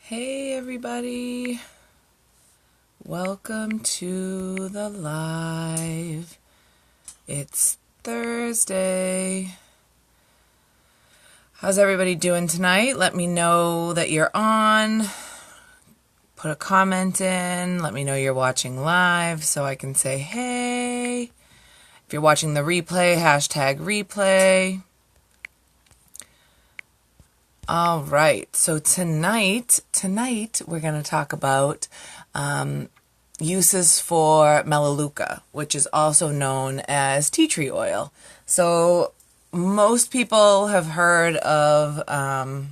Hey everybody, welcome to the live. It's Thursday. How's everybody doing tonight? Let me know that you're on. Put a comment in. Let me know you're watching live so I can say hey. If you're watching the replay, hashtag replay. All right, so tonight we're going to talk about uses for Melaleuca, which is also known as tea tree oil. So most people have heard of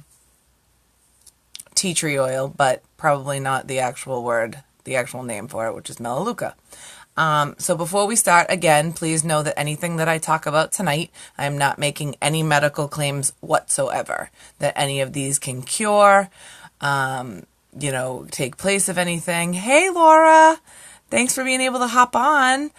tea tree oil, but probably not the actual name for it, which is Melaleuca. So before we start, again, please know that anything that I talk about tonight, I am not making any medical claims whatsoever that any of these can cure, take place of anything. Hey, Laura, thanks for being able to hop on.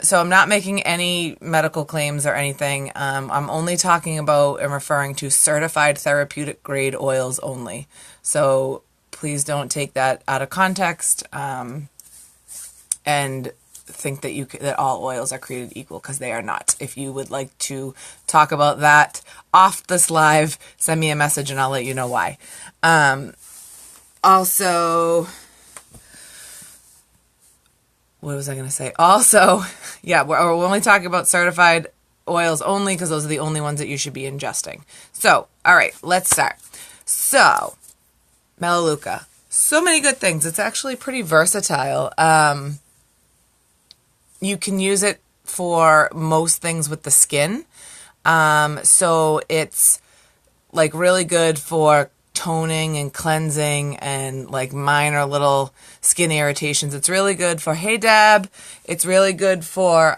So I'm not making any medical claims or anything. I'm only talking about and referring to certified therapeutic grade oils only. So please don't take that out of context. And think that all oils are created equal, because they are not. If you would like to talk about that off this live, send me a message and I'll let you know why. Also, what was I going to say? Also, yeah, we're only talking about certified oils only because those are the only ones that you should be ingesting. So, all right, let's start. So, Melaleuca. So many good things. It's actually pretty versatile. You can use it for most things with the skin. So it's like really good for toning and cleansing and like minor little skin irritations. It's really good for, hey Deb, it's really good for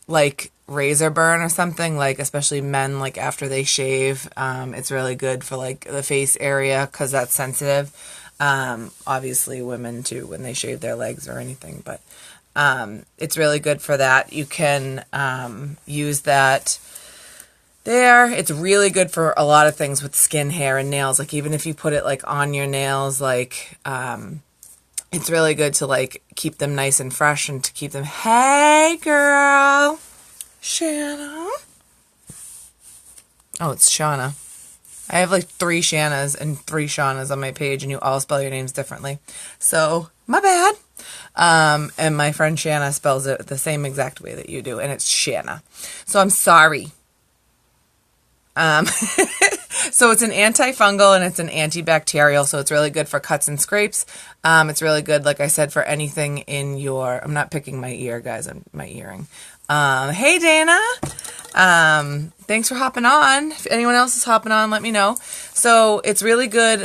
like razor burn or something, like especially men, like after they shave. It's really good for like the face area because that's sensitive. Obviously women too when they shave their legs or anything, but it's really good for that. You can use that there. It's really good for a lot of things with skin, hair, and nails. Like even if you put it like on your nails, like it's really good to like keep them nice and fresh and to keep them. Hey girl, Shanna. Oh, it's Shauna. I have like 3 Shannas and 3 Shaunas on my page, and you all spell your names differently. So my bad. And my friend Shanna spells it the same exact way that you do, and it's Shanna. So I'm sorry. So it's an antifungal and it's an antibacterial, so it's really good for cuts and scrapes. It's really good, like I said, for anything in your, I'm not picking my ear, guys, my earring. Hey Dana. Thanks for hopping on. If anyone else is hopping on, let me know. So it's really good.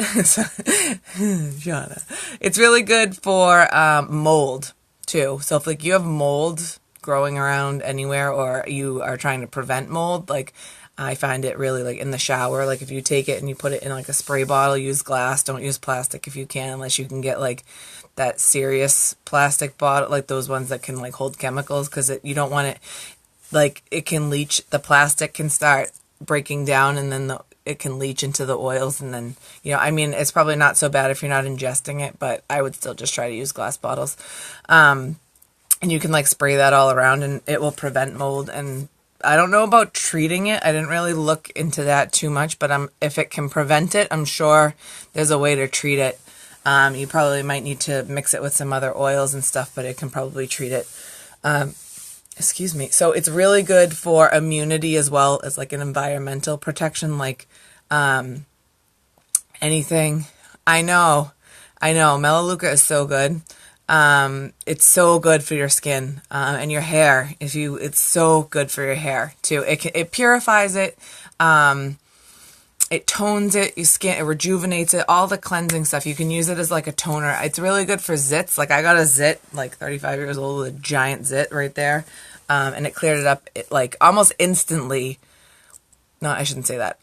Shauna. It's really good for mold too. So if like you have mold growing around anywhere, or you are trying to prevent mold, like I find it really like in the shower, like if you take it and you put it in like a spray bottle, use glass, don't use plastic if you can, unless you can get like that serious plastic bottle, like those ones that can like hold chemicals, because you don't want it, like it can leach, the plastic can start breaking down and then it can leach into the oils, and then, I mean, it's probably not so bad if you're not ingesting it, but I would still just try to use glass bottles. And you can like spray that all around and it will prevent mold. And I don't know about treating it. I didn't really look into that too much, but if it can prevent it, I'm sure there's a way to treat it. You probably might need to mix it with some other oils and stuff, but it can probably treat it. Excuse me. So it's really good for immunity as well as like an environmental protection, like anything. I know. Melaleuca is so good. It's so good for your skin and your hair. It's so good for your hair too. It purifies it. It tones it, your skin, it rejuvenates it, all the cleansing stuff. You can use it as like a toner. It's really good for zits. Like I got a zit, like 35 years old, with a giant zit right there. And it cleared it up like almost instantly. No, I shouldn't say that.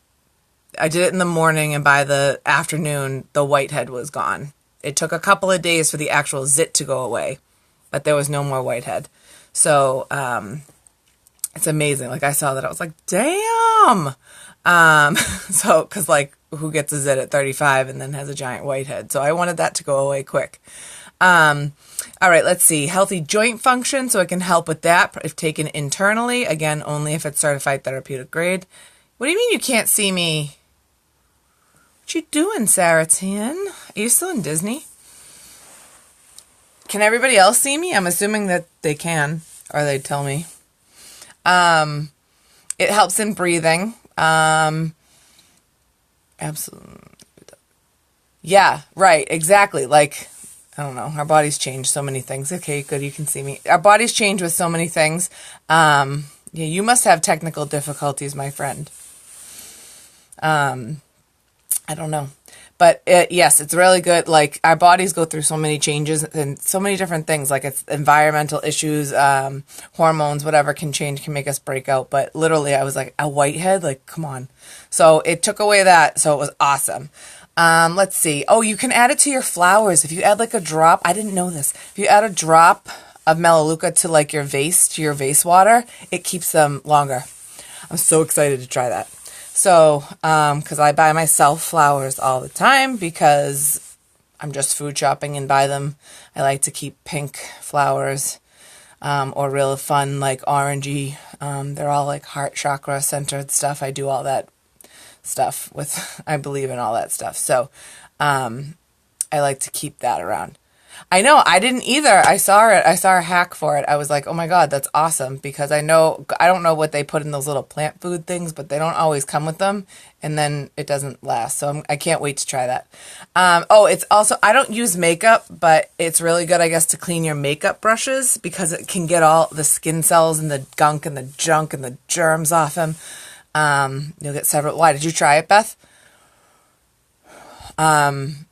I did it in the morning, and by the afternoon, the whitehead was gone. It took a couple of days for the actual zit to go away, but there was no more whitehead. So, it's amazing. Like I saw that, I was like, damn. So, cause like who gets a zit at 35 and then has a giant whitehead. So I wanted that to go away quick. All right, let's see. Healthy joint function, so it can help with that if taken internally. Again, only if it's certified therapeutic grade. What do you mean you can't see me? What you doing, Sarah Tan? Are you still in Disney? Can everybody else see me? I'm assuming that they can, or they'd tell me. It helps in breathing. Absolutely. Yeah, right, exactly. Like, I don't know, our bodies change so many things. Okay, good, you can see me. Our bodies change with so many things. Yeah, you must have technical difficulties, my friend. I don't know. But yes, it's really good. Like, our bodies go through so many changes and so many different things. Like, it's environmental issues, hormones, whatever can change, can make us break out. But literally, I was like, a whitehead? Like, come on. So it took away that. So it was awesome. Let's see. Oh, you can add it to your flowers. If you add like a drop, I didn't know this. If you add a drop of Melaleuca to like your vase water, it keeps them longer. I'm so excited to try that. So, because I buy myself flowers all the time because I'm just food shopping and buy them. I like to keep pink flowers, or real fun, like orangey. They're all like heart chakra centered stuff. I do all that stuff with, I believe in all that stuff. So, I like to keep that around. I know, I didn't either. I saw it. I saw a hack for it. I was like, oh my God, that's awesome. Because I don't know what they put in those little plant food things, but they don't always come with them. And then it doesn't last. So I can't wait to try that. Oh, it's also, I don't use makeup, but it's really good, I guess, to clean your makeup brushes because it can get all the skin cells and the gunk and the junk and the germs off them. You'll get several. Why? Did you try it, Beth? I'm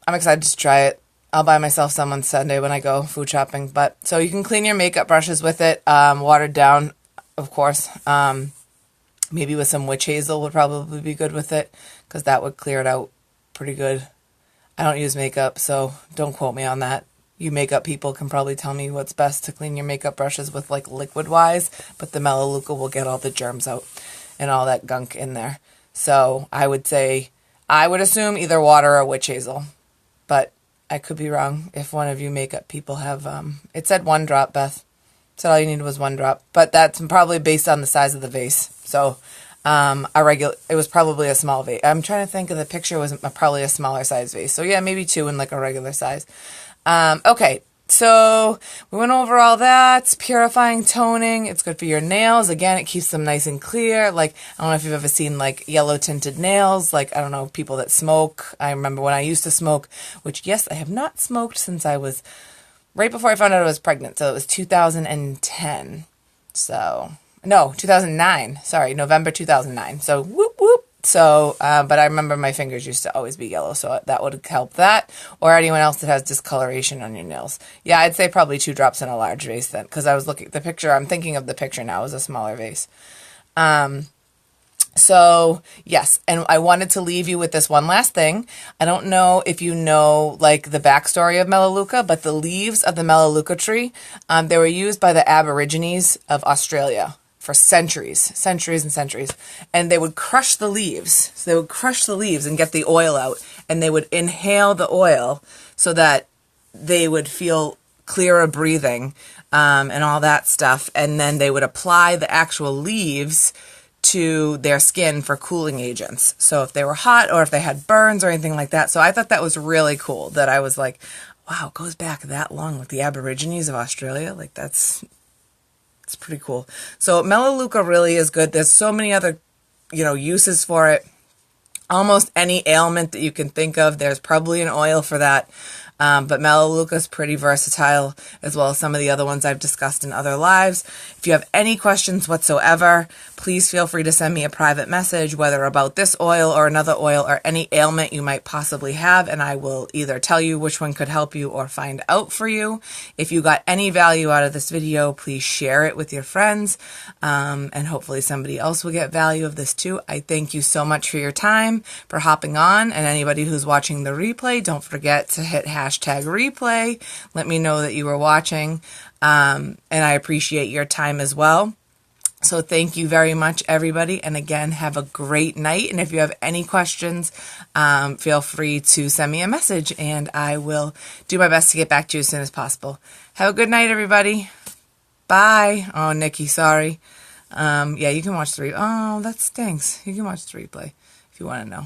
excited to try it. I'll buy myself some on Sunday when I go food shopping. But so you can clean your makeup brushes with it, watered down, of course. Maybe with some witch hazel would probably be good with it because that would clear it out pretty good. I don't use makeup, so don't quote me on that. You makeup people can probably tell me what's best to clean your makeup brushes with, like, liquid-wise, but the Melaleuca will get all the germs out and all that gunk in there. So I would assume either water or witch hazel, but I could be wrong if one of you makeup people have, it said 1 drop, Beth. Said all you needed was 1 drop, but that's probably based on the size of the vase. So, it was probably a small vase. I'm trying to think of the picture was probably a smaller size vase. So yeah, maybe 2 in like a regular size. Okay. So we went over all that. Purifying, toning. It's good for your nails. Again, it keeps them nice and clear. Like, I don't know if you've ever seen like yellow tinted nails. Like, I don't know, people that smoke. I remember when I used to smoke, which yes, I have not smoked since I was right before I found out I was pregnant. So it was 2010. So no, 2009. Sorry, November 2009. So whoop, whoop. So, but I remember my fingers used to always be yellow, so that would help that. Or anyone else that has discoloration on your nails. Yeah, I'd say probably 2 drops in a large vase then, because I was looking at the picture. I'm thinking of the picture now as a smaller vase. So, yes, and I wanted to leave you with this one last thing. I don't know if you know, like, the backstory of Melaleuca, but the leaves of the Melaleuca tree, they were used by the Aborigines of Australia for centuries and centuries. And they would crush the leaves. So they would crush the leaves and get the oil out. And they would inhale the oil so that they would feel clearer breathing, and all that stuff. And then they would apply the actual leaves to their skin for cooling agents. So if they were hot or if they had burns or anything like that. So I thought that was really cool, that I was like, wow, it goes back that long with the Aborigines of Australia. Like, it's pretty cool. So Melaleuca really is good. There's so many other, uses for it. Almost any ailment that you can think of, there's probably an oil for that. But Melaleuca is pretty versatile, as well as some of the other ones I've discussed in other lives. If you have any questions whatsoever, please feel free to send me a private message, whether about this oil or another oil or any ailment you might possibly have, and I will either tell you which one could help you or find out for you. If you got any value out of this video, please share it with your friends, and hopefully somebody else will get value of this too. I thank you so much for your time, for hopping on, and anybody who's watching the replay, don't forget to hit hashtag replay. Let me know that you were watching, and I appreciate your time as well. So thank you very much, everybody. And again, have a great night. And if you have any questions, feel free to send me a message and I will do my best to get back to you as soon as possible. Have a good night, everybody. Bye. Oh, Nikki, sorry. Yeah, you can watch the replay. Oh, that stinks. You can watch the replay if you want to know.